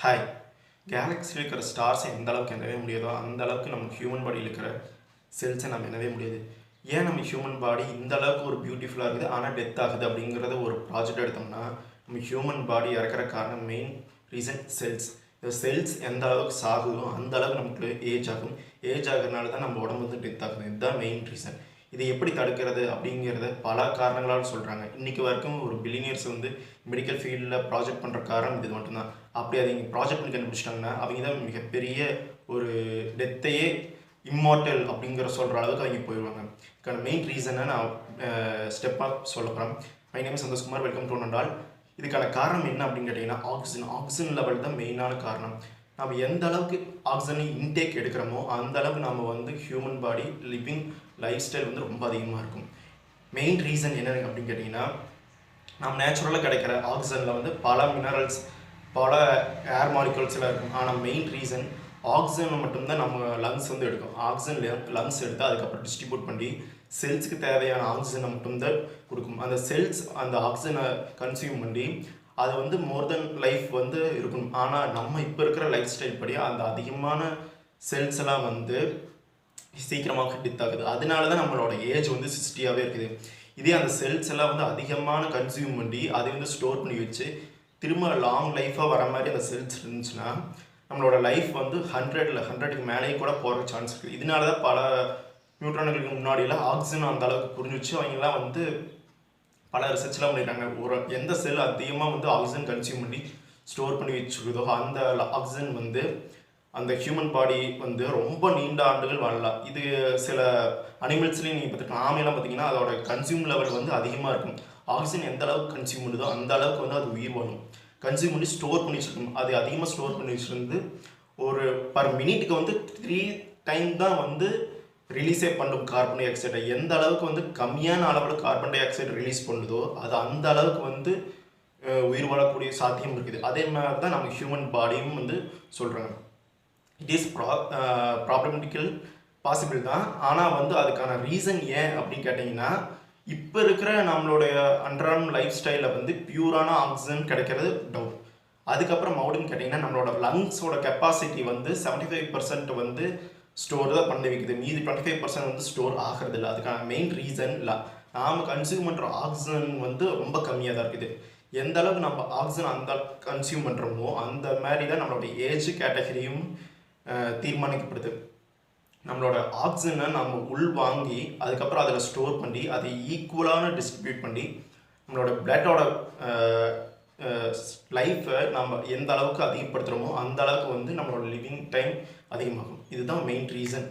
Hi. கேலக்ஸியில் இருக்கிற ஸ்டார்ஸை எந்த அளவுக்கு எண்ணவே முடியாதோ அந்த அளவுக்கு நம்ம ஹியூமன் பாடியில் இருக்கிற செல்ஸை நம்ம எண்ணவே முடியாது. ஏன் நம்ம ஹியூமன் பாடி இந்த அளவுக்கு ஒரு பியூட்டிஃபுல்லாக இருக்குது ஆனால் டெத் ஆகுது அப்படிங்கிறத ஒரு ப்ராஜெக்ட் எடுத்தோம்னா நம்ம ஹியூமன் பாடி இறக்குற காரணம் மெயின் ரீசன் செல்ஸ். இந்த செல்ஸ் எந்த அளவுக்கு சாகுதோ அந்த அளவுக்கு நமக்கு ஏஜ் ஆகும். ஏஜ் ஆகிறதுனால தான் நம்ம உடம்பு வந்து டெத் ஆகுது. இதுதான் மெயின் ரீசன். இதை எப்படி தடுக்கிறது அப்படிங்கிறத பல காரணங்களால் சொல்கிறாங்க. இன்றைக்கி வரைக்கும் ஒரு பில்லியனியர்ஸ் வந்து மெடிக்கல் ஃபீல்டில் ப்ராஜெக்ட் பண்ணுற காரணம் இது மட்டும்தான். அப்படி அதை இங்கே ப்ராஜெக்ட் பண்ணி கண்டுபிடிச்சிட்டாங்கன்னா அவங்க தான் மிகப்பெரிய ஒரு டெத்தையே இம்மார்டல் அப்படிங்கிற சொல்கிற அளவுக்கு அவங்க போயிடுவாங்க. இதுக்கான மெயின் ரீசனை நான் ஸ்டெப்பாக சொல்ல போகிறேன். My name Santhoshkumar. Welcome to நண்டால். இதுக்கான காரணம் என்ன அப்படின்னு கேட்டிங்கன்னா ஆக்சிஜன் லெவல் தான் மெயினான காரணம். நம்ம எந்த அளவுக்கு ஆக்சிஜனை இன்டேக் எடுக்கிறோமோ அந்த அளவுக்கு நம்ம வந்து human body living life style வந்து ரொம்ப அதிகமாக இருக்கும். மெயின் ரீசன் என்ன அப்படின்னு கேட்டிங்கன்னா நம்ம நேச்சுரலாக கிடைக்கிற ஆக்சிஜனில் வந்து பல மினரல்ஸ் பல ஏர் மாலிகுல்ஸ்லாம் இருக்கும். ஆனால் மெயின் ரீசன் ஆக்சிஜனை மட்டும்தான் நம்ம லங்ஸ் வந்து எடுக்கும். ஆக்சிஜன் லங்ஸ் எடுத்து அதுக்கப்புறம் டிஸ்ட்ரிபியூட் பண்ணி செல்ஸுக்கு தேவையான ஆக்சிஜனை மட்டும்தான் கொடுக்கும். அந்த செல்ஸ் அந்த ஆக்சிஜனை கன்சியூம் பண்ணி அது வந்து மோர் தென் லைஃப் வந்து இருக்கணும். ஆனால் நம்ம இப்போ இருக்கிற லைஃப் ஸ்டைல் படி அந்த அதிகமான செல்ஸ் எல்லாம் வந்து சீக்கிரமாக டெத் ஆகுது. அதனால தான் நம்மளோட ஏஜ் வந்து 60ஆகவே இருக்குது. இதே அந்த செல்ஸ் எல்லாம் வந்து அதிகமான கன்சியூம் பண்ணி அதை வந்து ஸ்டோர் பண்ணி வச்சு திரும்ப லாங் லைஃபாக வர மாதிரி அந்த செல்ஸ் இருந்துச்சுன்னா நம்மளோட லைஃப் வந்து 100க்கு மேலேயே கூட போகிற சான்ஸ் இருக்குது. இதனால தான் பல நியூட்ரான்களுக்கு முன்னாடியெல்லாம் ஆக்சிஜன் அந்த அளவுக்கு புரிஞ்சு வச்சு அவங்கெல்லாம் வந்து பல ரிசர்ச்லாம் பண்ணிட்டாங்க. ஒரு எந்த செல் அதிகமாக வந்து ஆக்சிஜன் கன்சியூம் பண்ணி ஸ்டோர் பண்ணி வச்சுருக்குதோ அந்த ஆக்சிஜன் வந்து அந்த ஹியூமன் பாடி வந்து ரொம்ப நீண்ட ஆண்டுகள் வாழலாம். இது சில அனிமல்ஸ்லேயும் நீங்கள் பார்த்துக்கலாம். ஆமையெல்லாம் பார்த்தீங்கன்னா அதோட கன்சியூம் லெவல் வந்து அதிகமாக இருக்கும். ஆக்சிஜன் எந்த அளவுக்கு கன்சியூம் பண்ணுதோ அந்த அளவுக்கு வந்து அது உயிர் வாழும். கன்சியூம் பண்ணி ஸ்டோர் பண்ணி வச்சுருக்கணும். அது அதிகமாக ஸ்டோர் பண்ணி வச்சுருந்து ஒரு பர் மினிட்டுக்கு வந்து 3 டைம் தான் வந்து ரிலீஸே பண்ணும் கார்பன் டை ஆக்சைடை. எந்த அளவுக்கு வந்து கம்மியான அளவில் கார்பன் டை ஆக்சைடு ரிலீஸ் பண்ணுதோ அது அந்த அளவுக்கு வந்து உயிர் வாழக்கூடிய சாத்தியம் இருக்குது. அதே மாதிரி தான் நம்ம ஹியூமன் பாடியும் வந்து சொல்கிறாங்க. இட் இஸ் ப்ராப்ளமெட்டிக்கல் பாசிபிள் தான். ஆனால் வந்து அதுக்கான ரீசன் ஏன் அப்படின்னு கேட்டிங்கன்னா இப்போ இருக்கிற நம்மளுடைய அன்றாடம் லைஃப் ஸ்டைலில் வந்து பியூரான ஆக்சிஜன் கிடைக்கிறது டவுட். அதுக்கப்புறம் மறுபடியும் கேட்டிங்கன்னா நம்மளோட லங்ஸோட கெப்பாசிட்டி வந்து 75% வந்து ஸ்டோர் தான் பண்ணி வைக்குது. மீதி 25% வந்து ஸ்டோர் ஆகிறது இல்லை. அதுக்கான மெயின் ரீசன் இல்லை, நாம் கன்சியூம் பண்ணுற ஆக்சிஜன் வந்து ரொம்ப கம்மியாக தான் இருக்குது. எந்த அளவுக்கு நம்ம ஆக்சிஜன் அந்த கன்சியூம் பண்ணுறோமோ அந்த மாதிரி தான் நம்மளோட ஏஜ் கேட்டகரியும் தீர்மானிக்கப்படுது. நம்மளோட ஆக்சிஜனை நம்ம உள் வாங்கி அதுக்கப்புறம் அதில் ஸ்டோர் பண்ணி அதை ஈக்குவலான டிஸ்ட்ரிபியூட் பண்ணி நம்மளோட பிளட்டோட லைஃப்பை நம்ம எந்த அளவுக்கு அதிகப்படுத்துகிறோமோ அந்த அளவுக்கு வந்து நம்மளோட லிவிங் டைம் அதிகமாகும். இதுதான் மெயின் ரீசன்.